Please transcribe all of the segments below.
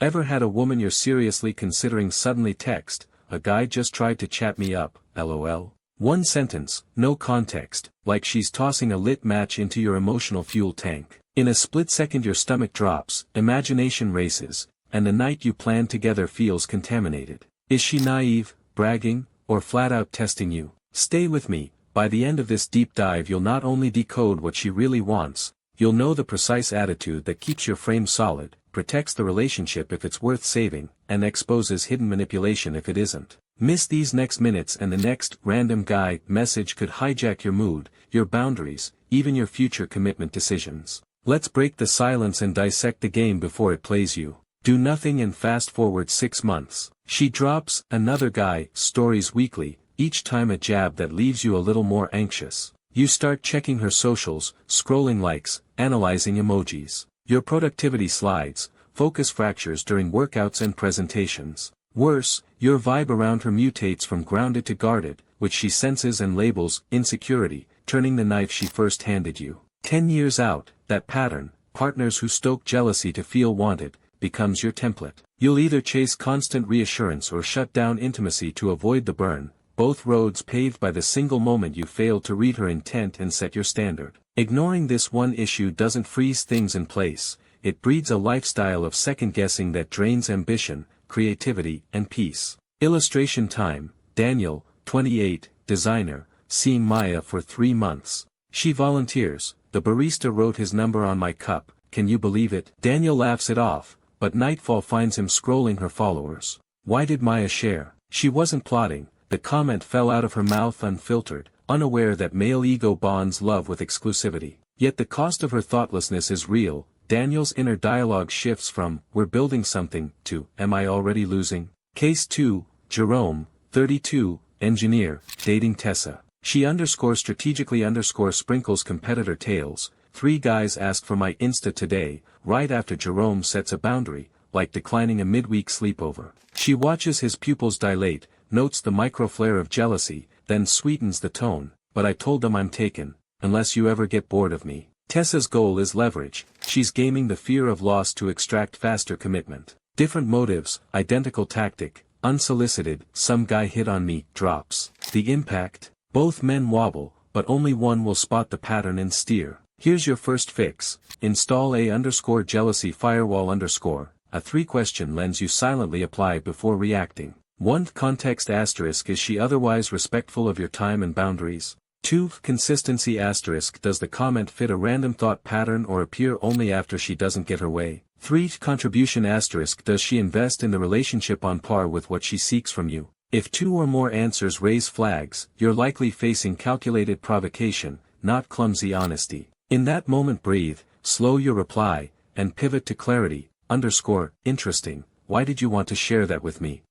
Ever had a woman you're seriously considering suddenly text, "A guy just tried to chat me up, lol"? One sentence, no context, like she's tossing a lit match into your emotional fuel tank. In a split second your stomach drops, imagination races, and the night you planned together feels contaminated. Is she naive, bragging, or flat out testing you? Stay with me. By the end of this deep dive you'll not only decode what she really wants, you'll know the precise attitude that keeps your frame solid, protects the relationship if it's worth saving, and exposes hidden manipulation if it isn't. Miss these next minutes and the next random guy message could hijack your mood, your boundaries, even your future commitment decisions. Let's break the silence and dissect the game before it plays you. Do nothing and fast forward 6 months. She drops another guy stories weekly, each time a jab that leaves you a little more anxious. You start checking her socials, scrolling likes, analyzing emojis. Your productivity slides, focus fractures during workouts and presentations. Worse, your vibe around her mutates from grounded to guarded, which she senses and labels insecurity, turning the knife she first handed you. 10 years out, that pattern, partners who stoke jealousy to feel wanted, becomes your template. You'll either chase constant reassurance or shut down intimacy to avoid the burn, both roads paved by the single moment you failed to read her intent and set your standard. Ignoring this one issue doesn't freeze things in place, it breeds a lifestyle of second-guessing that drains ambition, creativity, and peace. Illustration time, Daniel, 28, designer, seeing Maya for 3 months. She volunteers, "The barista wrote his number on my cup, can you believe it?" Daniel laughs it off, but nightfall finds him scrolling her followers. Why did Maya share? She wasn't plotting, the comment fell out of her mouth unfiltered, unaware that male ego bonds love with exclusivity. Yet the cost of her thoughtlessness is real. Daniel's inner dialogue shifts from, "We're building something," to, "Am I already losing?" Case 2, Jerome, 32, engineer, dating Tessa. She strategically sprinkles competitor tales. 3 guys ask for my Insta today, right after Jerome sets a boundary, like declining a midweek sleepover. She watches his pupils dilate, notes the micro-flare of jealousy, then sweetens the tone, "But I told them I'm taken, unless you ever get bored of me." Tessa's goal is leverage. She's gaming the fear of loss to extract faster commitment. Different motives, identical tactic, unsolicited, "Some guy hit on me," drops. The impact? Both men wobble, but only one will spot the pattern and steer. Here's your first fix. Install _jealousy firewall _ a 3-question lens you silently apply before reacting. 1. Context *, is she otherwise respectful of your time and boundaries? 2. Consistency *, does the comment fit a random thought pattern or appear only after she doesn't get her way? 3. Contribution *, does she invest in the relationship on par with what she seeks from you? If 2 or more answers raise flags, you're likely facing calculated provocation, not clumsy honesty. In that moment breathe, slow your reply, and pivot to clarity, _interesting, why did you want to share that with me?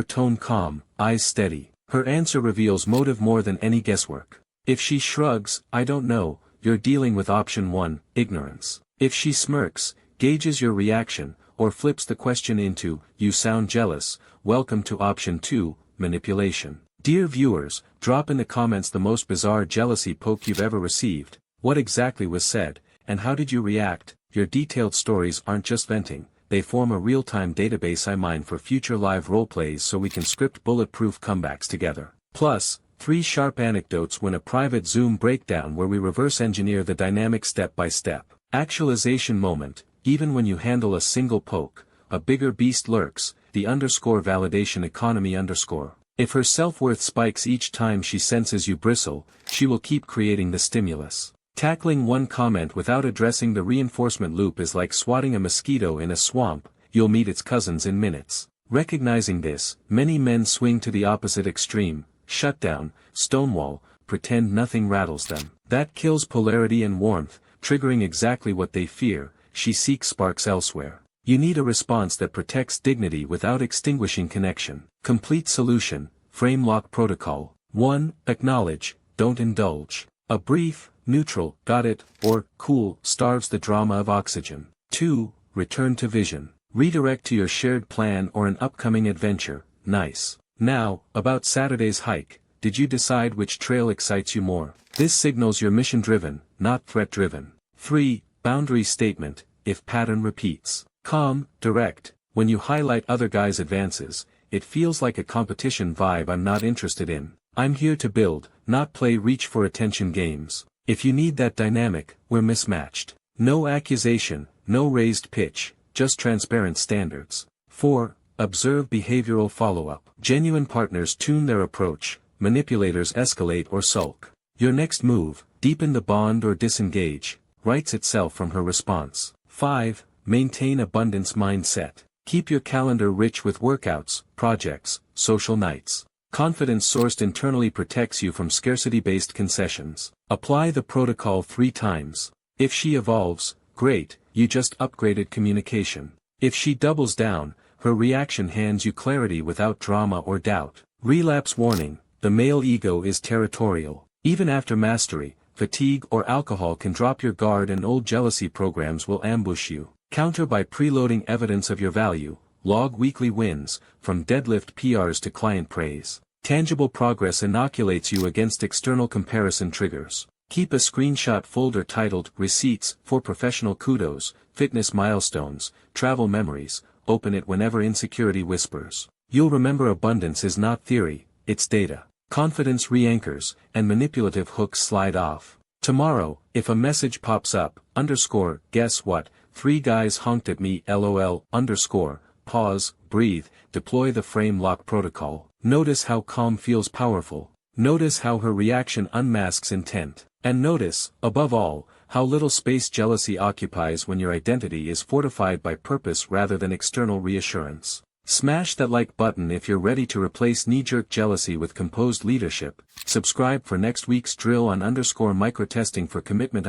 Tone calm, eyes steady. Her answer reveals motive more than any guesswork. If she shrugs, "I don't know," you're dealing with option 1, ignorance. If she smirks, gauges your reaction, or flips the question into, "You sound jealous," welcome to option 2, manipulation. Dear viewers, drop in the comments the most bizarre jealousy poke you've ever received. What exactly was said, and how did you react? Your detailed stories aren't just venting. They form a real-time database I mine for future live roleplays so we can script bulletproof comebacks together. Plus, 3 sharp anecdotes win a private Zoom breakdown where we reverse engineer the dynamic step-by-step. Actualization moment, even when you handle a single poke, a bigger beast lurks, the _validation economy _ If her self-worth spikes each time she senses you bristle, she will keep creating the stimulus. Tackling one comment without addressing the reinforcement loop is like swatting a mosquito in a swamp, you'll meet its cousins in minutes. Recognizing this, many men swing to the opposite extreme, shut down, stonewall, pretend nothing rattles them. That kills polarity and warmth, triggering exactly what they fear. She seeks sparks elsewhere. You need a response that protects dignity without extinguishing connection. Complete solution, frame lock protocol. 1. Acknowledge, don't indulge. A brief, neutral, "got it," or "cool" starves the drama of oxygen. 2. Return to vision. Redirect to your shared plan or an upcoming adventure. Nice. Now, about Saturday's hike, did you decide which trail excites you more? This signals you're mission-driven, not threat-driven. 3. Boundary statement, if pattern repeats. Calm, direct, When you highlight other guys' advances, it feels like a competition vibe I'm not interested in. I'm here to build, not play reach for attention games. If you need that dynamic, we're mismatched. No accusation, no raised pitch, just transparent standards. 4. Observe behavioral follow-up. Genuine partners tune their approach, manipulators escalate or sulk. Your next move, deepen the bond or disengage, writes itself from her response. 5. Maintain abundance mindset. Keep your calendar rich with workouts, projects, social nights. Confidence sourced internally protects you from scarcity-based concessions. Apply the protocol 3 times. If she evolves, great, you just upgraded communication. If she doubles down, her reaction hands you clarity without drama or doubt. Relapse warning, the male ego is territorial. Even after mastery, fatigue or alcohol can drop your guard and old jealousy programs will ambush you. Counter by preloading evidence of your value, log weekly wins, from deadlift PRs to client praise. Tangible progress inoculates you against external comparison triggers. Keep a screenshot folder titled Receipts for Professional Kudos, Fitness Milestones, Travel Memories. Open it whenever insecurity whispers. You'll remember abundance is not theory, it's data. Confidence re-anchors, and manipulative hooks slide off. Tomorrow, if a message pops up, guess what, 3 guys honked at me lol, pause, breathe, deploy the frame lock protocol. Notice how calm feels powerful. Notice how her reaction unmasks intent. And notice, above all, how little space jealousy occupies when your identity is fortified by purpose rather than external reassurance. Smash that like button if you're ready to replace knee-jerk jealousy with composed leadership. Subscribe for next week's drill on microtesting for commitment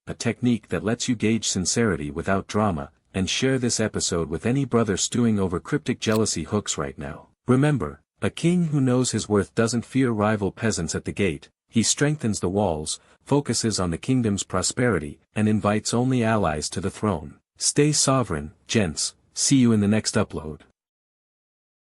a technique that lets you gauge sincerity without drama, and share this episode with any brother stewing over cryptic jealousy hooks right now. Remember, a king who knows his worth doesn't fear rival peasants at the gate, he strengthens the walls, focuses on the kingdom's prosperity, and invites only allies to the throne. Stay sovereign, gents, see you in the next upload.